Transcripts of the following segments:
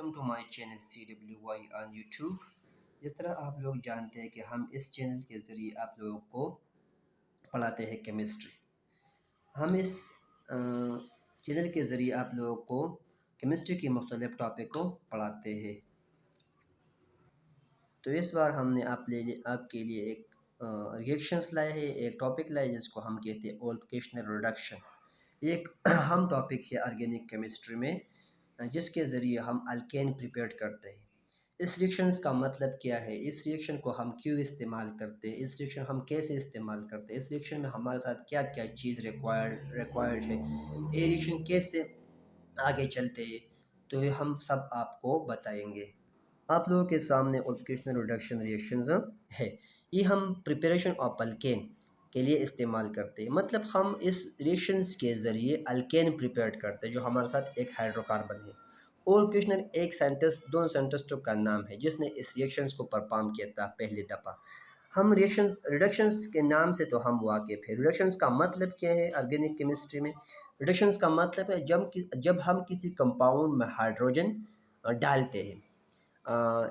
Welcome to my channel CWY on YouTube. जिस तरह आप लोग जानते हैं कि हम इस चैनल के ज़रिए आप लोगों को पढ़ाते हैं केमिस्ट्री। हम इस चैनल के ज़रिए आप लोगों को केमिस्ट्री के मुख्तलिफ टॉपिक को पढ़ाते हैं। तो इस बार हमने आपके लिए एक रिएक्शंस लाए हैं, एक टॉपिक लाए जिसको हम कहते हैं ऑल्फिकेशनल रिडक्शन। एक अहम टॉपिक है ऑर्गेनिक केमिस्ट्री में, जिसके ज़रिए हम अल्केन प्रिपेयर करते हैं। इस रिएक्शंस का मतलब क्या है, इस रिएक्शन को हम क्यों इस्तेमाल करते हैं, इस रिएक्शन हम कैसे इस्तेमाल करते हैं, इस रिएक्शन में हमारे साथ क्या क्या चीज़ रिक्वायर्ड है, ये रिएक्शन कैसे आगे चलते हैं, तो ये हम सब आपको बताएंगे। आप लोगों के सामने ऑल्फिकेशनल रिडक्शन रिएक्शंस है। ये हम प्रिपरेशन ऑफ अल्केन के लिए इस्तेमाल करते हैं। मतलब हम इस रिएक्शंस के ज़रिए अल्केन प्रिपेयर करते हैं जो हमारे साथ एक हाइड्रोकार्बन है। ऑल्फिकेशनल एक साइंटिस्ट, दोनों साइंटिस्टों का नाम है जिसने इस रिएक्शंस को परफॉर्म किया था पहली दफ़ा। हम रिडक्शंस के नाम से तो हम वाकिफ़ है। रिडक्शंस का मतलब क्या है ऑर्गेनिक केमिस्ट्री में? रिडक्शंस का मतलब है जब हम किसी कंपाउंड में हाइड्रोजन डालते हैं,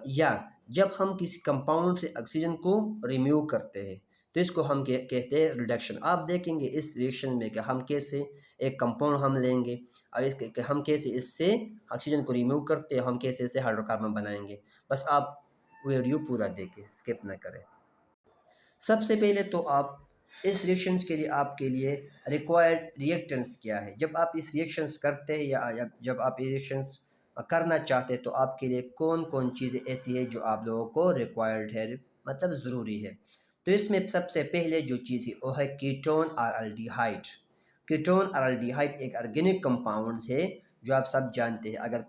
या जब हम किसी कंपाउंड से ऑक्सीजन को रिमूव करते हैं, तो इसको हम कहते हैं रिडक्शन। आप देखेंगे इस रिएक्शन में कि हम कैसे एक कंपाउंड हम लेंगे और इसके हम कैसे इससे ऑक्सीजन को रिमूव करते हैं, हम कैसे इससे हाइड्रोकार्बन बनाएंगे। बस आप वीडियो पूरा देखें, स्किप ना करें। सबसे पहले तो आप इस रिएक्शंस के लिए आपके लिए रिक्वायर्ड रिएक्टेंट्स क्या है। जब आप इस रिएक्शंस करते हैं या जब आप ये रिएक्शंस करना चाहते हैं, तो आपके लिए कौन कौन चीज़ें ऐसी है जो आप लोगों को रिक्वायर्ड है, मतलब ज़रूरी है। तो इसमें सबसे पहले जो चीज़ है वो है कीटोन और अल्डिहाइड। कीटोन और अल्डिहाइड एक ऑर्गेनिक कंपाउंड है जो आप सब जानते हैं। अगर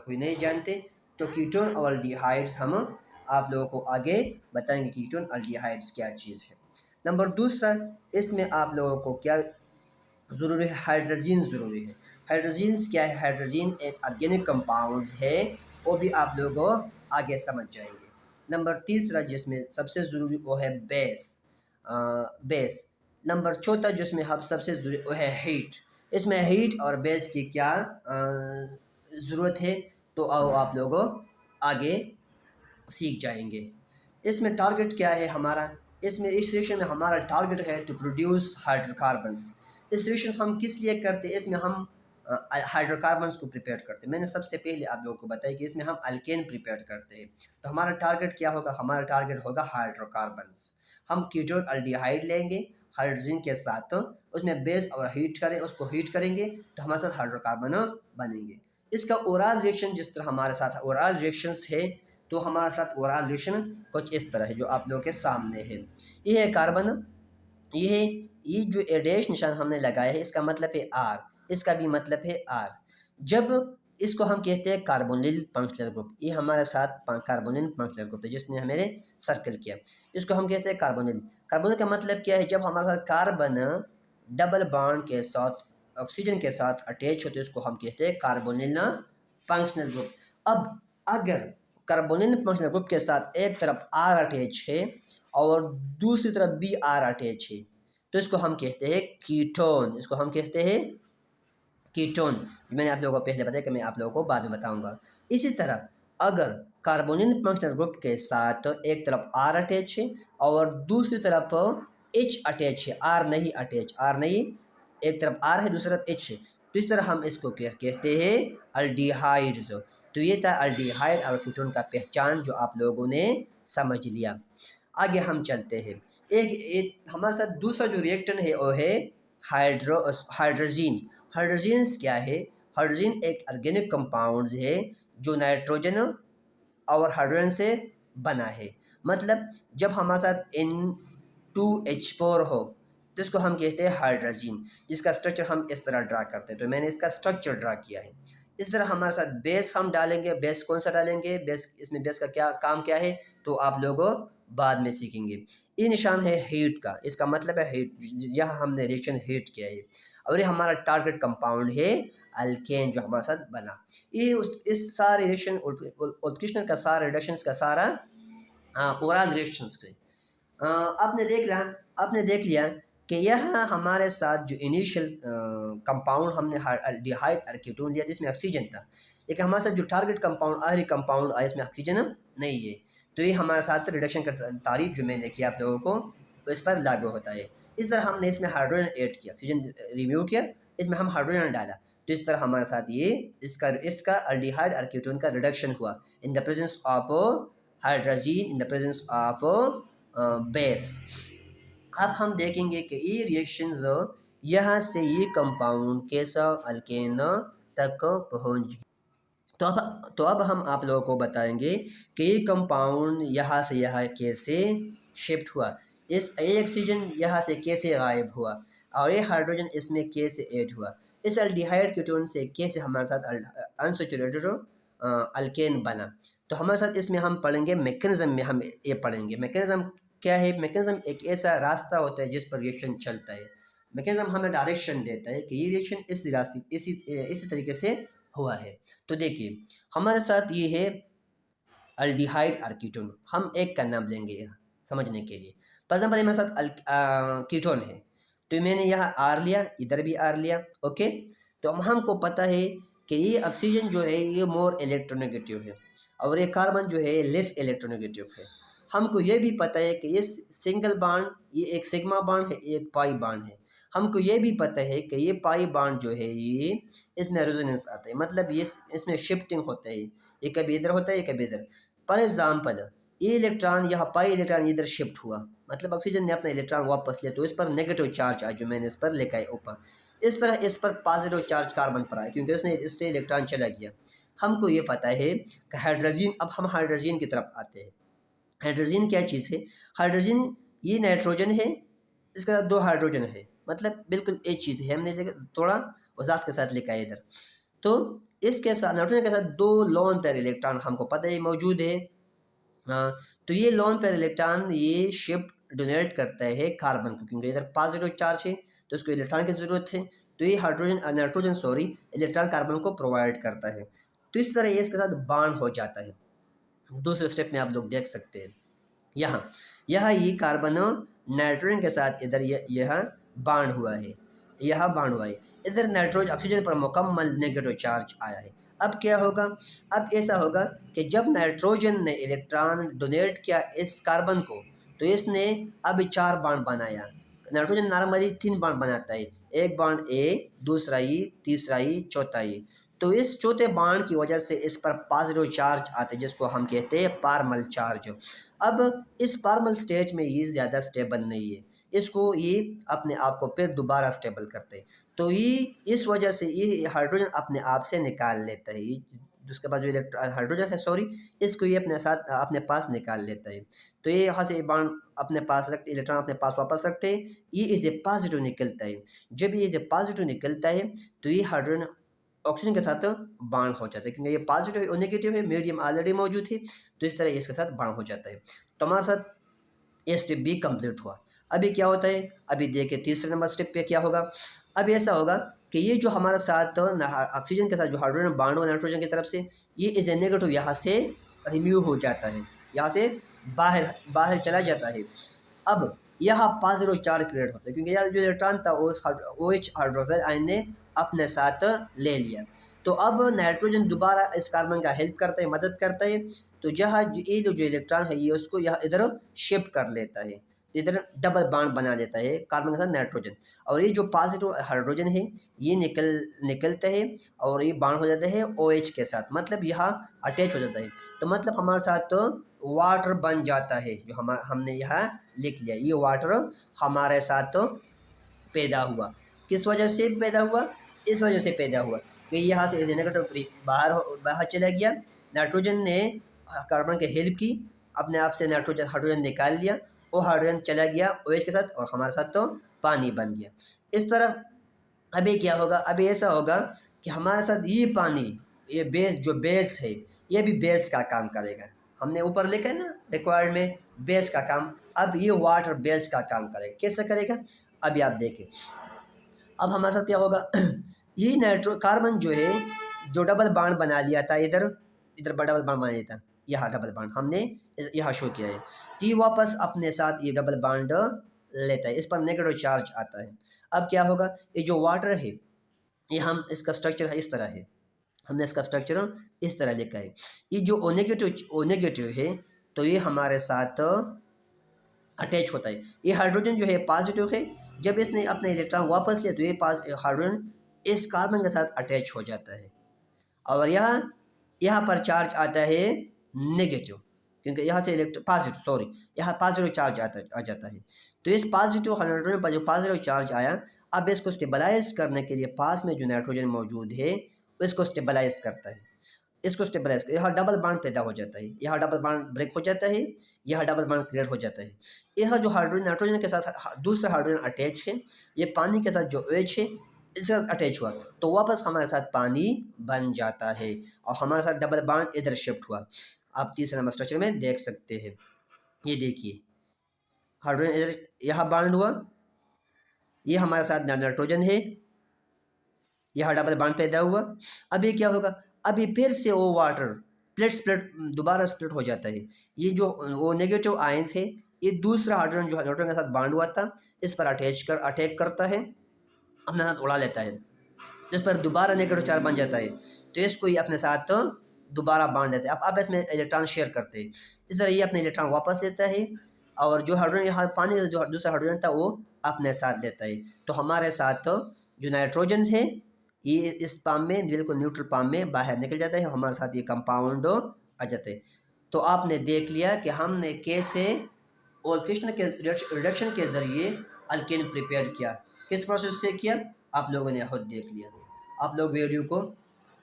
कोई नहीं जानते तो कीटोन और अल्डिहाइड्स हम आप लोगों को आगे बताएंगे कीटोन अल्डिहाइड्स क्या चीज़ है। नंबर दूसरा, इसमें आप लोगों को क्या ज़रूरी है, हाइड्रोजन ज़रूरी है। हाइड्रोजन क्या है? हाइड्रोजन एक ऑर्गेनिक कंपाउंड है, वो भी आप लोगों आगे समझ जाएंगे। नंबर तीसरा जिसमें सबसे ज़रूरी वो है बेस। नंबर चौथा जिसमें हम सबसे ज़रूरी वो है हीट। इसमें हीट और बेस की क्या ज़रूरत है, तो आओ आप लोगों आगे सीख जाएंगे। इसमें टारगेट क्या है हमारा? इस रिएक्शन में हमारा टारगेट है टू प्रोड्यूस हाइड्रोकार्बन्स। इस रिएक्शन हम किस लिए करते हैं? इसमें हम हाइड्रोकार्बन्स को प्रिपेयर करते हैं। मैंने सबसे पहले आप लोगों को बताया कि इसमें हम अल्केन प्रिपेयर करते हैं। तो हमारा टारगेट क्या होगा? हमारा टारगेट होगा हाइड्रोकार्बन्स। हम कीटोन अल्डिहाइड लेंगे हाइड्रोजन के साथ, उसमें बेस और उसको हीट करेंगे तो हमारे साथ हाइड्रोकार्बन बनेंगे। इसका ओरल रिएक्शन जिस तरह हमारे साथ ओरल रिएक्शंस है, तो हमारे साथ ओरल रिएक्शन कुछ इस तरह है जो आप लोगों के सामने है। ये है कार्बन, ये जो डैश निशान हमने लगाया है इसका मतलब है आर, इसका भी मतलब है आर। जब इसको हम कहते हैं कार्बोनिल फंक्शनल ग्रुप, ये हमारे साथ कार्बोनिल फंक्शनल ग्रुप है जिसने हमें सर्कल किया, इसको हम कहते हैं कार्बोनिल। कार्बोनिल का मतलब क्या है? जब हमारे साथ कार्बन डबल बॉन्ड के साथ ऑक्सीजन के साथ अटैच होते हैं, इसको हम कहते हैं कार्बोनिल फंक्शनल ग्रुप। अब अगर कार्बोनिल फंक्शनल ग्रुप के साथ एक तरफ आर अटैच है और दूसरी तरफ भी आर अटैच है, तो इसको हम कहते हैं कीटोन। इसको हम कहते हैं कीटोन। मैंने आप लोगों को पहले बताया कि मैं आप लोगों को बाद में बताऊंगा। इसी तरह अगर कार्बोनिल फंक्शनल ग्रुप के साथ एक तरफ आर अटैच है और दूसरी तरफ एच अटैच है, आर नहीं, एक तरफ आर है दूसरी तरफ एच है, तो इस तरह हम इसको कहते हैं अल्डिहाइड्स। तो ये था अल्डिहाइड और कीटोन का पहचान जो आप लोगों ने समझ लिया। आगे हम चलते हैं। एक हमारे साथ दूसरा जो रिएक्टेंट है वो है हाइड्रोजन। हाइड्रोजन क्या है? हाइड्रोजन एक ऑर्गेनिक कंपाउंड है जो नाइट्रोजन और हाइड्रोजन से बना है। मतलब जब हमारे साथ N2H4 हो तो इसको हम कहते हैं हाइड्रोजन, जिसका स्ट्रक्चर हम इस तरह ड्रा करते हैं। तो मैंने इसका स्ट्रक्चर ड्रा किया है। इस तरह हमारे साथ बेस हम डालेंगे। बेस कौन सा डालेंगे? इसमें बेस का क्या काम क्या है, तो आप लोगों बाद में सीखेंगे। ये निशान है हीट का, इसका मतलब है हीट। यह हमने रिएक्शन हीट किया है और ये हमारा टारगेट कंपाउंड है अल्केन जो हमारे साथ बना। ये इस सारे रिएक्शन ऑल्फिकेशनल का सारा रिडक्शंस का सारा ओरल रिएक्शंस के आपने देख लिया कि यह हमारे साथ जो इनिशियल कंपाउंड हमने अल्डिहाइड और कीटोन लिया जिसमें ऑक्सीजन था, लेकिन हमारे साथ जो टारगेट कंपाउंड आखिरी कंपाउंड आया इसमें ऑक्सीजन नहीं है, तो ये हमारे साथ रिडक्शन का तारीफ जो मैंने किया आप लोगों को तो इस पर लागू होता है। इस तरह हमने इसमें हाइड्रोजन ऐड किया, ऑक्सीजन रिमूव किया, इसमें हम हाइड्रोजन डाला, तो इस तरह हमारे साथ ये इसका अल्डिहाइड और कीटोन का रिडक्शन हुआ in the presence of hydrogen in the presence of base. अब हम देखेंगे कि ये रिएक्शंस यहाँ से ये कंपाउंड कैसा अल्केन तक पहुँच। तो अब हम आप लोगों को बताएंगे कि ये कंपाउंड यहाँ से यहाँ कैसे शिफ्ट हुआ, इस ए ऑक्सीजन यहाँ से कैसे गायब हुआ और ये हाइड्रोजन इसमें कैसे ऐड हुआ, इस अल्डिहाइड कीटोन से कैसे हमारे साथ अनसैचुरेटेड अल्केन बना। तो हमारे साथ इसमें हम पढ़ेंगे मैकेनिज्म में, हम ये पढ़ेंगे मैकेनिज्म क्या है। मैकेनिज्म एक ऐसा रास्ता होता है जिस पर रिएक्शन चलता है। मैकेनिज्म हमें डायरेक्शन देता है कि ये रिएक्शन इस रास्ते इसी तरीके से हुआ है। तो देखिए हमारे साथ ये है अल्डिहाइड और कीटोन, हम एक का नाम लेंगे यहाँ समझने के लिए। फॉर एग्जाम्पल हमारे साथ कीटोन है, तो मैंने यहाँ आर लिया, इधर भी आर लिया, ओके। तो हमको पता है कि ये ऑक्सीजन जो है ये मोर इलेक्ट्रोनेगेटिव है और ये कार्बन जो है लेस इलेक्ट्रोनेगेटिव है। हमको ये भी पता है कि ये सिंगल बॉन्ड, ये एक सिग्मा बॉन्ड है, एक पाई बॉन्ड है। हमको ये भी पता है कि ये पाई बॉन्ड जो है ये इसमें रेजोनेंस आता है, मतलब ये इसमें शिफ्टिंग होता है, ये कभी इधर होता है ये कभी इधर। फॉर एग्जाम्पल ये इलेक्ट्रॉन यहाँ पाई इलेक्ट्रॉन इधर शिफ्ट हुआ, मतलब ऑक्सीजन ने अपना इलेक्ट्रॉन वापस लिया, तो इस पर नेगेटिव चार्ज आया जो मैंने इस पर लिखा है ऊपर। इस तरह इस पर पॉजिटिव चार्ज कार्बन पर आया क्योंकि उसने इससे इलेक्ट्रॉन चला गया। हमको ये पता है कि हाइड्रोजन, अब हम हाइड्रोजन की तरफ आते हैं। हाइड्रोजन क्या चीज़ है? हाइड्रोजन ये नाइट्रोजन है, इसके साथ दो हाइड्रोजन है, मतलब बिल्कुल एक चीज़ है, हमने थोड़ा वजाहत के साथ लिखा है इधर। तो इसके साथ नाइट्रोजन के साथ दो लोन पेयर इलेक्ट्रॉन हमको पता है मौजूद है। तो ये लोन पेयर इलेक्ट्रॉन ये शिफ्ट डोनेट करता है कार्बन को, क्योंकि इधर पॉजिटिव चार्ज है तो इसको इलेक्ट्रॉन की ज़रूरत है, तो ये नाइट्रोजन इलेक्ट्रॉन कार्बन को प्रोवाइड करता है। तो इस तरह ये इसके साथ बॉन्ड हो जाता है। दूसरे स्टेप में आप लोग देख सकते हैं यहाँ यहाँ ये कार्बन नाइट्रोजन के साथ इधर यह बॉन्ड हुआ है, यह बॉन्ड हुआ है, इधर नाइट्रोजन ऑक्सीजन पर मुकम्मल नेगेटिव चार्ज आया है। अब क्या होगा? अब ऐसा होगा कि जब नाइट्रोजन ने इलेक्ट्रॉन डोनेट किया इस कार्बन को, तो इसने अब 4 बॉन्ड बनाया। नाइट्रोजन नॉर्मली 3 बॉन्ड बनाता है, एक बॉन्ड ए, दूसरा ई, तीसरा ई, चौथा ई। तो इस चौथे बॉन्ड की वजह से इस पर पॉजिटिव चार्ज आते हैं जिसको हम कहते हैं पारमल चार्ज। अब इस पारमल स्टेज में ये ज़्यादा स्टेबल नहीं है, इसको ये अपने आप को फिर दोबारा स्टेबल करते हैं। तो ये इस वजह से ये हाइड्रोजन अपने आप से निकाल लेता है, ये उसके बाद जो हाइड्रोजन है इसको ये अपने साथ अपने पास निकाल लेता है। तो ये यहाँ से बॉन्ड अपने पास रखते, इलेक्ट्रॉन अपने पास वापस रखते हैं, ये इज ए पॉजिटिव निकलता है। जब ये इज ए पॉजिटिव निकलता है तो ये हाइड्रोजन ऑक्सीजन के साथ बॉन्ड हो जाता है, क्योंकि ये पॉजिटिव और नेगेटिव है, मीडियम ऑलरेडी मौजूद है, तो इस तरह इसके साथ बॉन्ड हो जाता है। तो हमारे साथ ये स्टेप भी कंप्लीट हुआ। अभी क्या होता है? अभी देखिए तीसरे नंबर स्टेप पे क्या होगा। अब ऐसा होगा कि ये जो हमारे साथ ऑक्सीजन के साथ जो हाइड्रोजन बॉन्ड हो नाइट्रोजन की तरफ से, ये इज ए नेगेटिव यहाँ से रिमूव हो जाता है, यहाँ से बाहर बाहर चला जाता है। अब यहाँ पॉजिटिव चार्ज क्रिएट होता है क्योंकि यहाँ जो इलेक्ट्रॉन था वो OH हाइड्रोक्साइड आयन ने अपने साथ ले लिया। तो अब नाइट्रोजन दोबारा इस कार्बन का हेल्प करता है, मदद करता है। तो जहाँ ये जो इलेक्ट्रॉन है ये उसको यहाँ इधर शिफ्ट कर लेता है, इधर डबल बॉन्ड बना देता है कार्बन के साथ नाइट्रोजन। और ये जो पॉजिटिव हाइड्रोजन है ये निकलता है और ये बॉन्ड हो जाता है OH के साथ, मतलब यहाँ अटैच हो जाता है। तो मतलब हमारे साथ वाटर बन जाता है, जो हमने यहाँ लिख लिया, ये वाटर हमारे साथ पैदा हुआ। किस वजह से पैदा हुआ? इस वजह से पैदा हुआ कि यहाँ से नेगेटिव बाहर चला गया, नाइट्रोजन ने कार्बन की हेल्प की, अपने आप से हाइड्रोजन निकाल लिया, वो हाइड्रोजन चला गया OH के साथ और हमारे साथ तो पानी बन गया। इस तरह अभी क्या होगा? अभी ऐसा होगा कि हमारे साथ ये पानी, ये बेस है, ये भी बेस का काम करेगा। हमने ऊपर लिखा है ना रिक्वायर्ड में बेस का काम, अब ये वाटर बेस का काम करेगा। कैसे करेगा? अभी आप देखें। अब हमारे साथ क्या होगा? ये कार्बन जो है जो डबल बॉन्ड बना लिया था, इधर डबल बॉन्ड बना लिया था, यहाँ डबल बॉन्ड हमने यहाँ शो किया है, ये वापस अपने साथ ये डबल बॉन्ड लेता है, इस पर नेगेटिव चार्ज आता है। अब क्या होगा? ये जो वाटर है ये इसका स्ट्रक्चर है इस तरह है, हमने इसका स्ट्रक्चर इस तरह लिखा है। ये जो ओ नेगेटिव है तो ये हमारे साथ अटैच होता है। ये हाइड्रोजन जो है पॉजिटिव है, जब इसने अपने इलेक्ट्रॉन वापस लिया तो ये हाइड्रोजन इस कार्बन के साथ अटैच हो जाता है। और यहाँ पर चार्ज आता है नेगेटिव, क्योंकि यहाँ से यहाँ पॉजिटिव चार्ज आ जाता है। तो इस पॉजिटिव हाइड्रोजन पर जो पॉजिटिव चार्ज आया, अब इसको स्टेबलाइज करने के लिए पास में जो नाइट्रोजन मौजूद है इसको स्टेबलाइज करता है। यहाँ डबल बॉन्ड पैदा हो जाता है, यहाँ डबल बॉन्ड ब्रेक हो जाता है, यहाँ डबल बॉन्ड क्रिएट हो जाता है। यह जो हाइड्रोजन नाइट्रोजन के साथ दूसरा हाइड्रोजन अटैच है, ये पानी के साथ जो OH है इसके साथ अटैच हुआ तो वापस हमारे साथ पानी बन जाता है और हमारे साथ डबल बॉन्ड इधर शिफ्ट हुआ। आप तीसरे नंबर स्ट्रक्चर में देख सकते हैं। ये देखिए हाइड्रोजन इधर यहाँ बॉन्ड हुआ, ये हमारे साथ नाइट्रोजन है, यहाँ डबल बॉन्ड पैदा हुआ। अभी क्या होगा, अभी फिर से वो वाटर स्प्लिट दोबारा स्प्लिट हो जाता है। ये जो वो नेगेटिव आयंस है ये दूसरा हाइड्रोजन जो नाइट्रोजन के साथ बॉन्ड हुआ था इस पर अटैक करता है, अपने साथ उड़ा लेता है, इस पर दोबारा नेगेटिव चार्ज बन जाता है तो इसको ये अपने साथ दोबारा बांध देते हैं। अब इसमें इलेक्ट्रॉन शेयर करते हैं, इस तरह ये अपने इलेक्ट्रॉन वापस लेता है और जो हाइड्रोजन यहाँ पानी का जो दूसरा हाइड्रोजन था वो अपने साथ लेता है। तो हमारे साथ जो नाइट्रोजन है ये इस पाम में बिल्कुल न्यूट्रल पाम में बाहर निकल जाता है, हमारे साथ ये कंपाउंड आ जाते हैं। तो आपने देख लिया कि हमने कैसे और कृष्ण के रिडक्शन के ज़रिए अल्केन प्रिपेयर किया, किस प्रोसेस से किया आप लोगों ने खुद देख लिया। आप लोग वीडियो को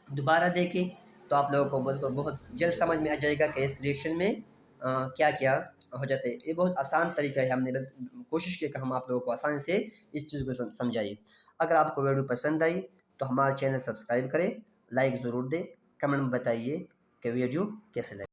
दोबारा देखें तो आप लोगों को बहुत जल्द समझ में आ जाएगा कि इस रिएक्शन में क्या क्या हो जाता है। ये बहुत आसान तरीका है, हमने कोशिश की कि हम आप लोगों को आसानी से इस चीज़ को समझाइए। अगर आपको वीडियो पसंद आई तो हमारा चैनल सब्सक्राइब करें, लाइक ज़रूर दें, कमेंट में बताइए कि वीडियो कैसे लगे।